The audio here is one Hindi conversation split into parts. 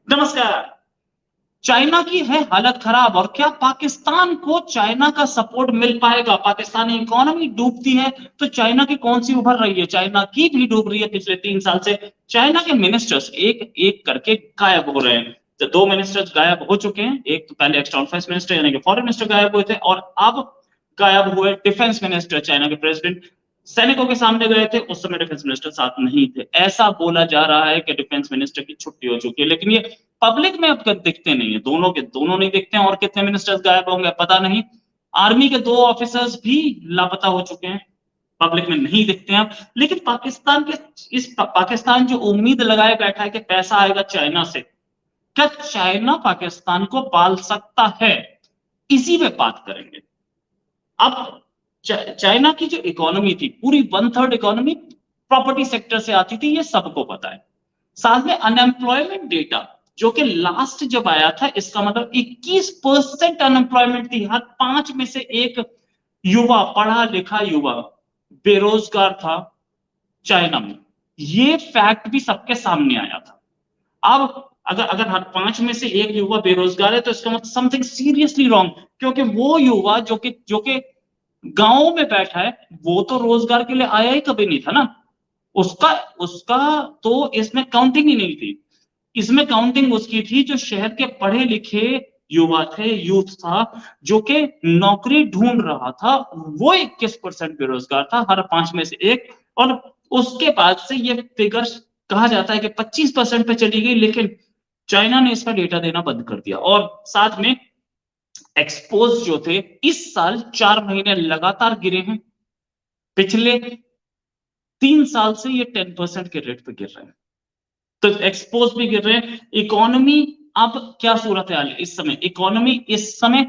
नमस्कार। चाइना की है हालत खराब और क्या पाकिस्तान को चाइना का सपोर्ट मिल पाएगा? पाकिस्तानी इकोनॉमी डूबती है तो चाइना की कौन सी उभर रही है? चाइना की भी डूब रही है। पिछले 3 साल से चाइना के मिनिस्टर्स एक एक करके गायब हो रहे हैं। तो 2 मिनिस्टर्स गायब हो चुके हैं। एक तो पहले एक्सटर्नल अफेयर्स मिनिस्टर यानी कि फॉरेन मिनिस्टर गायब हुए थे और अब गायब हुए डिफेंस मिनिस्टर। चाइना के प्रेसिडेंट सैनिकों के सामने गए थे, उस समय डिफेंस मिनिस्टर साथ नहीं थे। ऐसा बोला जा रहा है कि डिफेंस मिनिस्टर की छुट्टी हो चुकी है, लेकिन ये पब्लिक में अब तक दिखते नहीं है। दोनों के दोनों नहीं दिखते हैं और कितने मिनिस्टर्स गायब होंगे पता नहीं। आर्मी के 2 ऑफिसर्स भी लापता हो चुके हैं, पब्लिक में नहीं दिखते हैं। लेकिन पाकिस्तान जो उम्मीद लगाए बैठा है कि पैसा आएगा चाइना से, क्या चाइना पाकिस्तान को पाल सकता है? इसी पे बात करेंगे। अब चाइना की जो इकोनॉमी थी, पूरी 1/3 इकोनॉमी प्रॉपर्टी सेक्टर से आती थी, ये सबको पता है। साथ में अनएम्प्लॉयमेंट डेटा जो कि लास्ट जब आया था, इसका मतलब 21% अनएम्प्लॉयमेंट थी। हर 5 में से एक युवा, पढ़ा लिखा युवा बेरोजगार था चाइना में। ये फैक्ट भी सबके सामने आया था। अब अगर अगर हर 5 में से एक युवा बेरोजगार है तो इसका मतलब समथिंग सीरियसली रॉन्ग, क्योंकि वो युवा जो कि गांव में बैठा है, वो तो रोजगार के लिए आया ही कभी नहीं था ना। उसका उसका तो इसमें काउंटिंग ही नहीं थी। इसमें काउंटिंग उसकी थी जो शहर के पढ़े लिखे युवा थे, यूथ था, जो कि नौकरी ढूंढ रहा था। वो 21% बेरोजगार था, हर 5 में से एक। और उसके बाद से ये फिगर कहा जाता है कि 25% पे चली गई, लेकिन चाइना ने इसका डेटा देना बंद कर दिया। और साथ में एक्सपोज जो थे, इस साल 4 महीने लगातार गिरे हैं। पिछले 3 साल से ये 10% के रेट पे गिर रहे हैं, तो एक्सपोज भी गिर रहे हैं। इकोनॉमी अब क्या सूरत हाल है इस समय? इकोनॉमी इस समय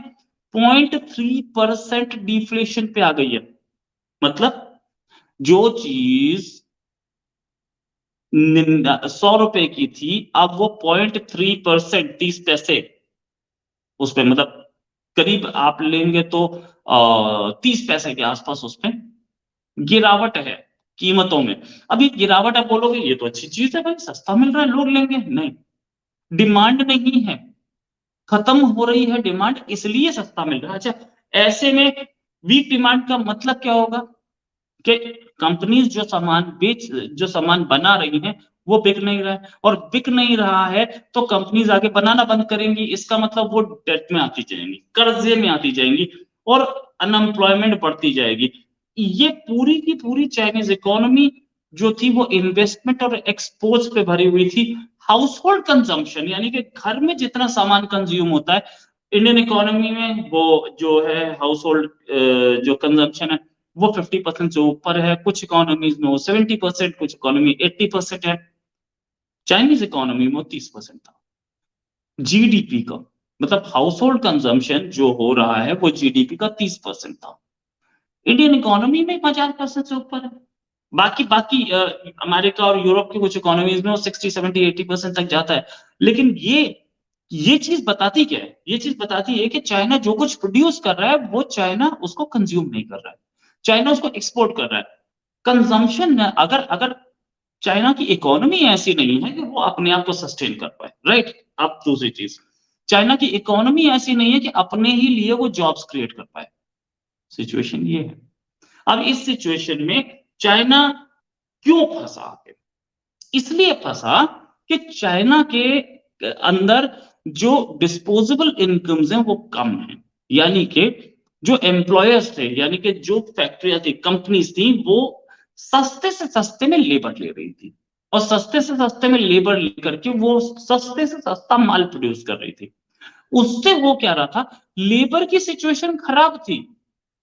0.3% डिफ्लेशन पे आ गई है। मतलब जो चीज 100 रुपए की थी, अब वो 0.3%, 30 पैसे उस पर, मतलब करीब आप लेंगे तो 30 पैसे के आसपास उस पर गिरावट है कीमतों में। अब ये गिरावट आप बोलोगे ये तो अच्छी चीज है भाई, सस्ता मिल रहा है लोग लेंगे। नहीं, डिमांड नहीं है, खत्म हो रही है डिमांड, इसलिए सस्ता मिल रहा है। अच्छा, ऐसे में वीक डिमांड का मतलब क्या होगा कि कंपनीज जो सामान बना रही हैं वो बिक नहीं रहा है, और बिक नहीं रहा है तो कंपनीज आगे बनाना बंद करेंगी। इसका मतलब वो डेट में आती जाएंगी, कर्जे में आती जाएंगी, और अनएम्प्लॉयमेंट बढ़ती जाएगी। ये पूरी की पूरी चाइनीज इकोनॉमी जो थी वो इन्वेस्टमेंट और एक्सपोर्ट्स पे भरी हुई थी। हाउस होल्ड कंजम्पशन यानी कि घर में जितना सामान कंज्यूम होता है, इंडियन इकोनॉमी में वो जो है हाउस होल्ड जो कंजम्पशन है वो 50% से ऊपर है। कुछ इकोनॉमीज में वो 70%, कुछ इकोनॉमी 80% है। चाइनीज इकोनॉमी में 30% था जीडीपी का। मतलब हाउस होल्ड कंजम्पशन जो हो रहा है वो जीडीपी का 30% था। इंडियन इकोनॉमी में 50% से ऊपर है। बाकी बाकी अमेरिका और यूरोप की कुछ इकोनॉमीज में वो 60, 70, 80% तक जाता है। लेकिन ये चीज बताती क्या है? ये चीज बताती है कि चाइना जो कुछ प्रोड्यूस कर रहा है वो चाइना उसको कंज्यूम नहीं कर रहा है, चाइना उसको एक्सपोर्ट कर रहा है। कंजम्पशन में अगर अगर चाइना की इकोनॉमी ऐसी नहीं है कि वो अपने आप को सस्टेन कर पाए, राइट। अब दूसरी चीज, चाइना की इकोनॉमी ऐसी नहीं है कि अपने ही लिए वो जॉब्स क्रिएट कर पाए। सिचुएशन ये है। अब इस सिचुएशन में चाइना क्यों फंसा? इसलिए फंसा कि चाइना के अंदर जो डिस्पोजेबल इनकम्स हैं वो कम है। यानी कि जो एम्प्लॉयर्स थे, यानी कि जो फैक्ट्रियां थी, कंपनीज थी, वो सस्ते से सस्ते में लेबर ले रही थी, और सस्ते से सस्ते में लेबर लेकर के वो सस्ते से सस्ता माल प्रोड्यूस कर रही थी। उससे हो क्या रहा था? लेबर की सिचुएशन खराब थी।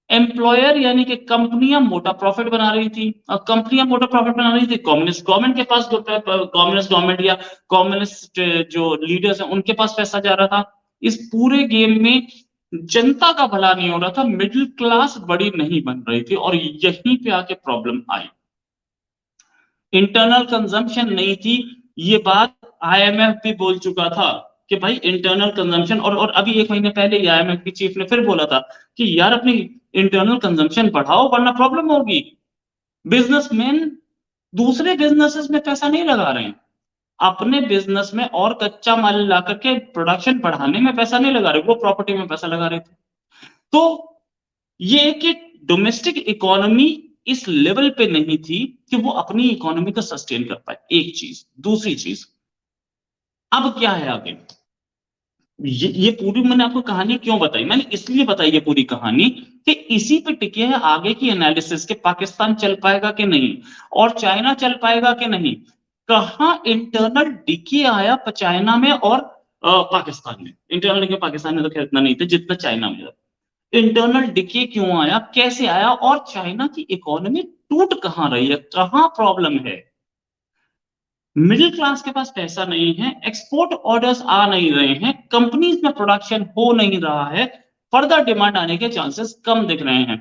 एम्प्लॉयर यानी कि कंपनियां मोटा प्रॉफिट बना रही थी, और कंपनियां मोटा प्रॉफिट बना रही थी, कम्युनिस्ट गवर्नमेंट के पास, कम्युनिस्ट गवर्नमेंट या कम्युनिस्ट जो लीडर्स हैं उनके पास पैसा जा रहा था। इस पूरे गेम में जनता का भला नहीं हो रहा था, मिडिल क्लास बड़ी नहीं बन रही थी, और यहीं पे आके प्रॉब्लम आई। इंटरनल कंजम्पशन नहीं थी। ये बात आईएमएफ भी बोल चुका था कि भाई इंटरनल कंजम्पशन, और अभी 1 महीने पहले आईएमएफ की चीफ ने फिर बोला था कि यार अपनी इंटरनल कंजम्पशन बढ़ाओ वरना प्रॉब्लम होगी। बिजनेसमैन दूसरे बिजनेसेस में पैसा नहीं लगा रहे हैं, अपने बिजनेस में और कच्चा माल ला करके प्रोडक्शन बढ़ाने में पैसा नहीं लगा रहे, वो प्रॉपर्टी में पैसा लगा रहे थे। तो ये है कि डोमेस्टिक इकोनॉमी इस लेवल पे नहीं थी कि वो अपनी इकोनॉमी को सस्टेन कर पाए, एक चीज। दूसरी चीज, अब क्या है आगे, ये पूरी मैंने आपको कहानी क्यों बताई, मैंने इसलिए बताई ये पूरी कहानी कि इसी पे टिके है आगे की एनालिसिस कि पाकिस्तान चल पाएगा कि नहीं, और चाइना चल पाएगा कि नहीं। कहां इंटरनल डिके आया चाइना में और पाकिस्तान में। इंटरनल डिके पाकिस्तान में तो खैर इतना नहीं था जितना चाइना में था। इंटरनल डिके क्यों आया, कैसे आया, और चाइना की इकोनॉमी टूट कहां रही है, कहां प्रॉब्लम है। मिडिल क्लास के पास पैसा नहीं है, एक्सपोर्ट ऑर्डर्स आ नहीं रहे हैं, कंपनीज में प्रोडक्शन हो नहीं रहा है, फर्दर डिमांड आने के चांसेस कम दिख रहे हैं।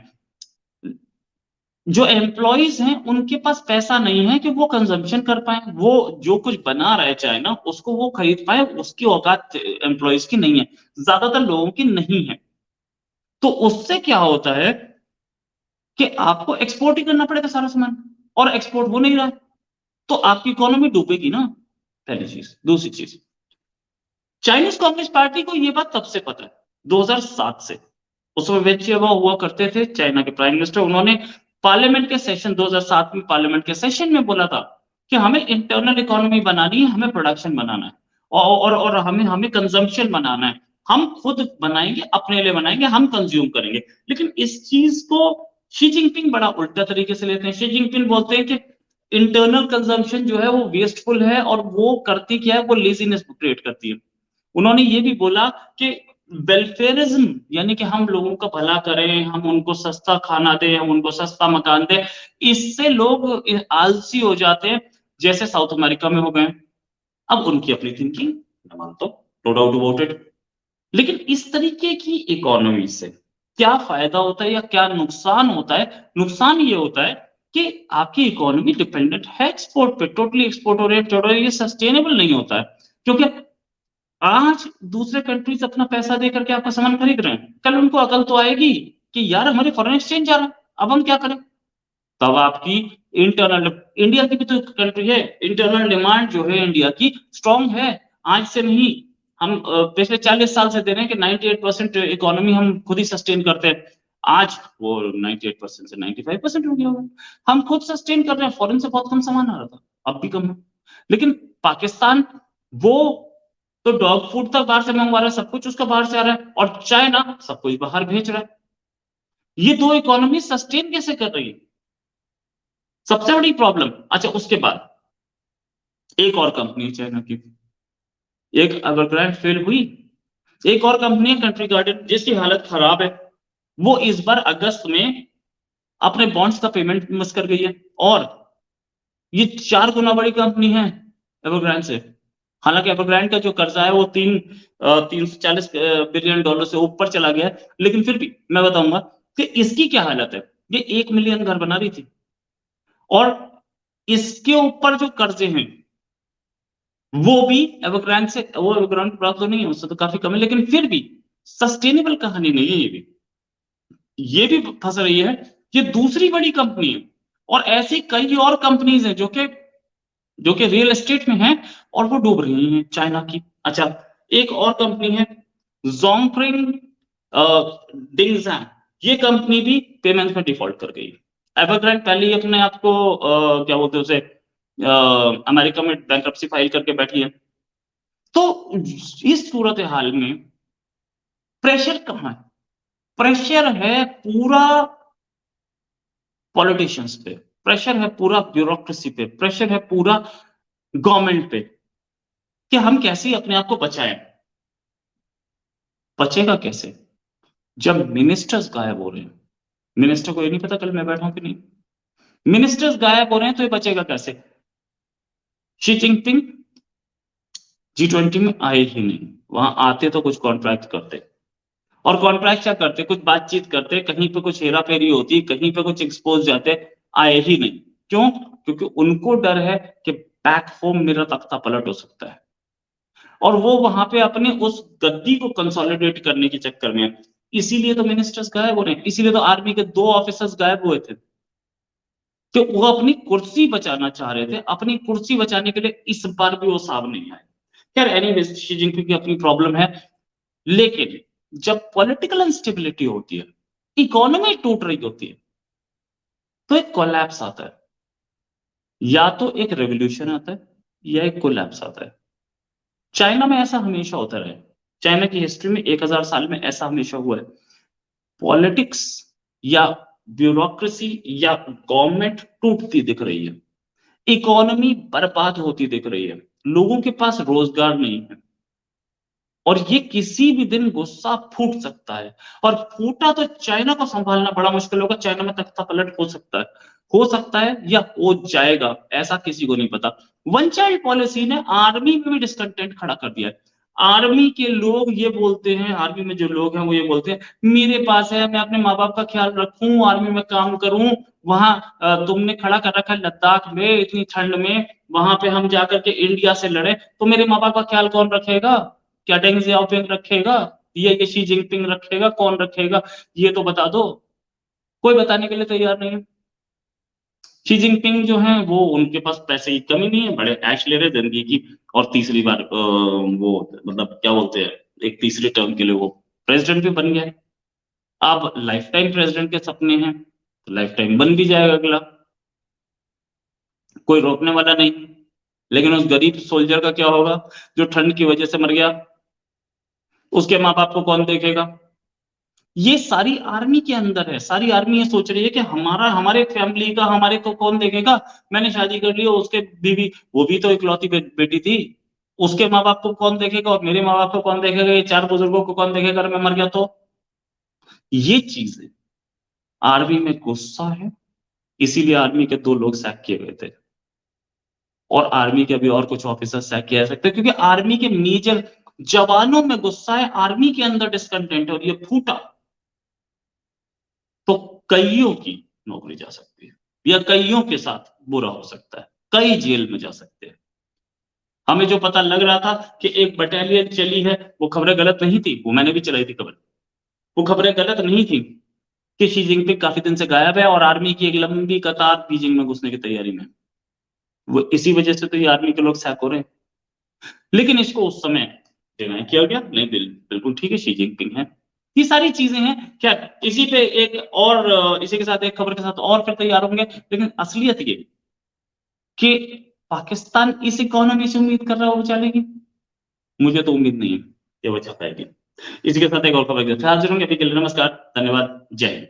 जो एम्प्लॉइज हैं उनके पास पैसा नहीं है कि वो कंजम्पशन कर पाए, वो जो कुछ बना रहा है चाइना उसको वो खरीद पाए, उसकी औकात एम्प्लॉइज की नहीं है, ज्यादातर लोगों की नहीं है। तो उससे क्या होता है कि आपको एक्सपोर्ट ही करना पड़ेगा सारा सामान, और एक्सपोर्ट हो नहीं रहा है, तो आपकी इकोनॉमी डूबेगी ना, पहली चीज। दूसरी चीज, चाइनीज कम्युनिस्ट पार्टी को यह बात तब से पता है, 2007 से। उस समय वेन जियाओ हुआ करते थे चाइना के प्राइम मिनिस्टर, उन्होंने पार्लियामेंट के सेशन 2007 में पार्लियामेंट के सेशन में बोला था कि हमें इंटरनल इकोनॉमी बनानी है, हमें प्रोडक्शन बनाना है, और हमें हमें कंजम्पशन बनाना है, हम खुद बनाएंगे, अपने लिए बनाएंगे, हम कंज्यूम करेंगे। लेकिन इस चीज को शी जिनपिंग बड़ा उल्टा तरीके से लेते हैं। शी जिनपिंग बोलते हैं कि इंटरनल कंजम्पशन जो है वो वेस्टफुल है, और वो करती क्या है, वो लेजीनेस क्रिएट करती है। उन्होंने ये भी बोला कि वेलफेयरिज्म, यानी कि हम लोगों का भला करें, हम उनको सस्ता खाना दें, हम उनको सस्ता मकान दें, इससे लोग आलसी हो जाते हैं, जैसे साउथ अमेरिका में हो गए। अब उनकी अपनी थिंकिंग, मैं मानता हूं, नो डाउट अबाउट इट। लेकिन इस तरीके की इकोनॉमी से क्या फायदा होता है या क्या नुकसान होता है? नुकसान ये होता है कि आपकी इकोनॉमी डिपेंडेंट है एक्सपोर्ट पे, टोटली एक्सपोर्ट ओरिएंटेड, और ये सस्टेनेबल नहीं होता है। क्योंकि आज दूसरे कंट्रीज अपना पैसा देकर के आपका सामान खरीद रहे हैं, कल उनको अकल तो आएगी कि यार हमारे फॉरेन एक्सचेंज जा रहा है, अब हम क्या करें। तब आपकी इंटरनल, इंडिया की भी तो कंट्री है, इंटरनल डिमांड जो है इंडिया की स्ट्रांग है, आज से नहीं। हम पिछले 40 साल से दे रहे हैं कि 98% इकोनॉमी हम खुद ही सस्टेन करते हैं। आज वो 98% से 95% हो गया होगा। हम खुद सस्टेन कर रहे हैं, फॉरेन से बहुत कम सामान आ रहा था, अब भी कम है। लेकिन पाकिस्तान, वो तो डॉग फूड तक बाहर से मंगवा रहा है, सब कुछ उसका बाहर से आ रहा है, और चाइना सब कुछ बाहर भेज रहा है। ये दो इकोनॉमी सस्टेन कैसे कर रही है, सबसे बड़ी प्रॉब्लम। अच्छा, उसके बाद एक और कंपनी है चाइना की, एक एवरग्रांड फेल हुई, एक और कंपनी है कंट्री गार्डन, जिसकी हालत खराब है। वो इस बार अगस्त में अपने बॉन्ड्स का पेमेंट मिस कर गई है, और ये 4 गुना बड़ी कंपनी है एवरग्रांड से। हालांकि एवरग्रांड का जो कर्जा है वो 340 बिलियन डॉलर से ऊपर चला गया है, लेकिन फिर भी मैं बताऊंगा कि इसकी क्या हालत है। ये 1 मिलियन घर बना रही थी, और इसके ऊपर जो कर्जे हैं वो भी एवरग्रांड से, वो एवरग्रांड प्राप्त तो नहीं है, उससे तो काफी कम है, लेकिन फिर भी सस्टेनेबल कहानी नहीं है। ये भी फंस रही है। ये दूसरी बड़ी कंपनी है, और ऐसी कई और कंपनीज हैं जो कि रियल एस्टेट में है, और वो डूब रही हैं चाइना की। अच्छा, एक और कंपनी है जोंगफ्रिंग डिंगजैंग, ये कंपनी भी पेमेंट में डिफॉल्ट कर गई। एवरग्रांड पहले ही अपने आप को क्या बोलते हैं उसे, अमेरिका में बैंक्रप्सी फाइल करके बैठी है। तो इस सूरत हाल में प्रेशर कहां है? प्रेशर है पूरा पॉलिटिशियंस पे, प्रेशर है पूरा ब्यूरोक्रेसी पे, प्रेशर है पूरा गवर्नमेंट पे, कि हम कैसे अपने आप को बचाएं। बचेगा कैसे जब मिनिस्टर्स गायब हो रहे हैं? मिनिस्टर को ये नहीं पता कल मैं बैठा हूं कि नहीं। मिनिस्टर्स गायब हो रहे हैं तो ये बचेगा कैसे? शी जिनपिंग G20 में आए ही नहीं, वहां आते तो कुछ कॉन्ट्रैक्ट करते, और कॉन्ट्रैक्ट क्या करते, कुछ बातचीत करते, कहीं पे कुछ हेरा फेरी होती, कहीं पे कुछ एक्सपोज जाते, आए ही नहीं। क्यों? क्योंकि उनको डर है कि बैक होम मेरा तख्ता पलट हो सकता है, और वो वहां पे अपने उस गद्दी को कंसोलिडेट करने के चक्कर में है। इसीलिए तो मिनिस्टर्स गायब हो रहे हैं, इसीलिए तो आर्मी के 2 ऑफिसर्स गायब हुए थे। कि वो अपनी कुर्सी बचाना चाह रहे थे, अपनी कुर्सी बचाने के लिए इस बार भी वो सामने नहीं आए। खैर एनीवेज़ शी जिनपिंग की अपनी प्रॉब्लम है, लेकिन जब पॉलिटिकल इंस्टेबिलिटी होती है, इकोनॉमी टूट रही होती है, तो एक कोलैप्स आता है। या तो एक रिवॉल्यूशन आता है या एक कोलैप्स आता है। चाइना में ऐसा हमेशा होता रहा है। चाइना की हिस्ट्री में 1000 साल में ऐसा हमेशा हुआ है। पॉलिटिक्स या ब्यूरोक्रेसी या गवर्नमेंट टूटती दिख रही है। इकोनॉमी बर्बाद होती दिख रही है। लोगों के पास रोजगार नहीं है। और ये किसी भी दिन गुस्सा फूट सकता है। और फूटा तो चाइना को संभालना बड़ा मुश्किल होगा। चाइना में तख्ता पलट हो सकता है या हो जाएगा, ऐसा किसी को नहीं पता। वन चाइल्ड पॉलिसी ने आर्मी में भी डिस्कंटेंट खड़ा कर दिया है। आर्मी के लोग ये बोलते हैं, आर्मी में जो लोग हैं वो ये बोलते हैं, मेरे पास है, मैं अपने माँ बाप का ख्याल रखूं, आर्मी में काम करूं। वहां तुमने खड़ा कर रखा है लद्दाख में इतनी ठंड में, वहां पे हम जाकर के इंडिया से लड़े तो मेरे माँ बाप का ख्याल कौन रखेगा? क्या डेंग जियाओपिंग रखेगा? ये शी जिनपिंग रखेगा? कौन रखेगा? ये तो बता दो। कोई बताने के लिए तैयार नहीं है। शी जिनपिंग जो है वो, उनके पास पैसे की कमी नहीं है, बड़े ऐश ले रहे जिंदगी की। और तीसरी बार वो मतलब क्या बोलते हैं, एक तीसरी टर्म के लिए वो प्रेसिडेंट भी बन गया है। अब लाइफ टाइम प्रेसिडेंट के सपने हैं तो लाइफ टाइम बन भी जाएगा अगला, कोई रोकने वाला नहीं। लेकिन उस गरीब सोल्जर का क्या होगा जो ठंड की वजह से मर गया? उसके माँ बाप को कौन देखेगा? ये सारी आर्मी के अंदर है। सारी आर्मी ये सोच रही है कि हमारे फैमिली का हमारे को कौन देखेगा? मैंने शादी कर ली और उसके बीवी, वो भी तो इकलौती बेटी थी, उसके माँ बाप को कौन देखेगा और मेरे माँ बाप को कौन देखेगा? ये चार बुजुर्गों को कौन देखेगा अगर मैं मर गया तो? ये चीज है। आर्मी में गुस्सा है, इसीलिए आर्मी के 2 लोग सैक किए गए थे। और आर्मी के अभी और कुछ ऑफिसर सैक किए जा सकते हैं, क्योंकि आर्मी के मेजर जवानों में गुस्सा है, आर्मी के अंदर डिस्कंटेंट है, और ये फूटा तो कईयों की नौकरी जा सकती है, या कईयों के साथ बुरा हो सकता है, कई जेल में जा सकते हैं। हमें जो पता लग रहा था कि एक बटालियन चली है, वो खबरें गलत नहीं थी, वो मैंने भी चलाई थी खबर। वो खबरें गलत नहीं थी कि शी जिनपिंग काफी दिन से गायब है और आर्मी की एक लंबी कतार बीजिंग में घुसने की तैयारी में। वो इसी वजह से तो ये आर्मी के लोग सैक हो रहे हैं। लेकिन इसको उस समय डिनाई किया गया, नहीं बिल्कुल ठीक है, शी जिनपिंग है। ये सारी चीजें हैं। क्या इसी पे एक और इसी के साथ एक खबर के साथ और फिर तैयार होंगे। लेकिन असलियत ये कि पाकिस्तान इस इकोनॉमी से उम्मीद कर रहा है वो चलेगी, मुझे तो उम्मीद नहीं है कि वो चल पाएगी। इसी के साथ एक और खबर के साथ हाजिर होंगे। अभी के लिए नमस्कार, धन्यवाद, जय हिंद।